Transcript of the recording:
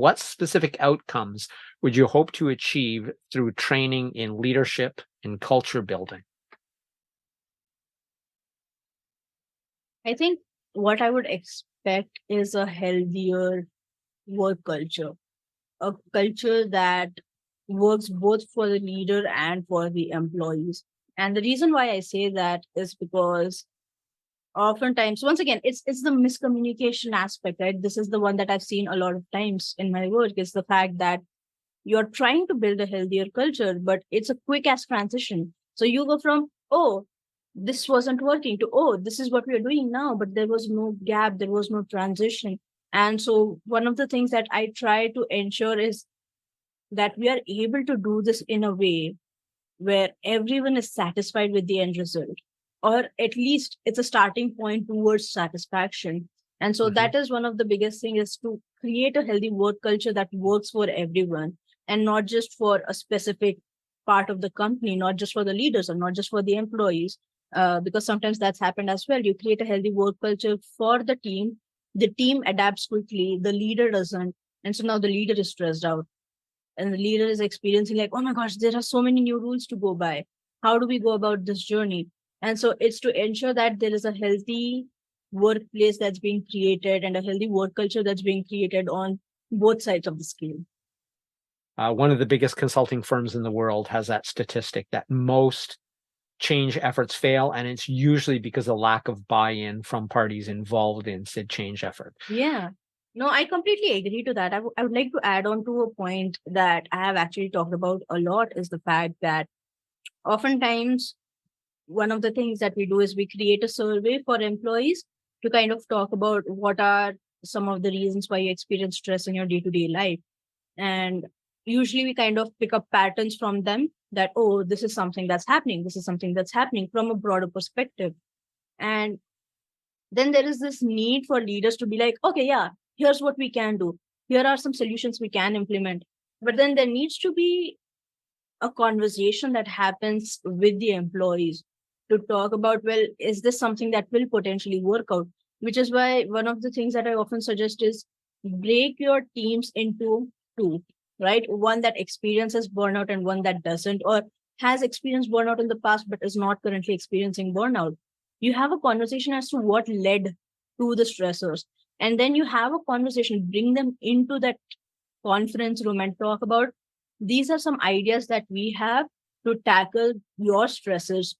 What specific outcomes would you hope to achieve through training in leadership and culture building? I think what I would expect is a healthier work culture, a culture that works both for the leader and for the employees. And the reason why I say that is because oftentimes, once again, it's the miscommunication aspect, right? This is the one that I've seen a lot of times in my work, is the fact that you're trying to build a healthier culture, but it's a quick ass transition. So you go from, oh, this wasn't working to, oh, this is what we're doing now, but there was no gap, there was no transition. And so one of the things that I try to ensure is that we are able to do this in a way where everyone is satisfied with the end result, or at least it's a starting point towards satisfaction. And so Mhm. that is one of the biggest things, is to create a healthy work culture that works for everyone and not just for a specific part of the company, not just for the leaders or not just for the employees. Because sometimes that's happened as well. You create a healthy work culture for the team adapts quickly, the leader doesn't. And so now the leader is stressed out and the leader is experiencing like, oh my gosh, there are so many new rules to go by. How do we go about this journey? And so it's to ensure that there is a healthy workplace that's being created and a healthy work culture that's being created on both sides of the scale. One of the biggest consulting firms in the world has that statistic that most change efforts fail, and it's usually because of lack of buy-in from parties involved in said change effort. Yeah. No, I completely agree to that. I would like to add on to a point that I have actually talked about a lot, is the fact that oftentimes one of the things that we do is we create a survey for employees to kind of talk about what are some of the reasons why you experience stress in your day-to-day life. And usually we kind of pick up patterns from them that, oh, this is something that's happening, this is something that's happening from a broader perspective. And then there is this need for leaders to be like, okay, yeah, here's what we can do, here are some solutions we can implement. But then there needs to be a conversation that happens with the employees to talk about, well, is this something that will potentially work out? Which is why one of the things that I often suggest is break your teams into two, right? One that experiences burnout and one that doesn't, or has experienced burnout in the past but is not currently experiencing burnout. You have a conversation as to what led to the stressors, and then you have a conversation, bring them into that conference room and talk about, these are some ideas that we have to tackle your stresses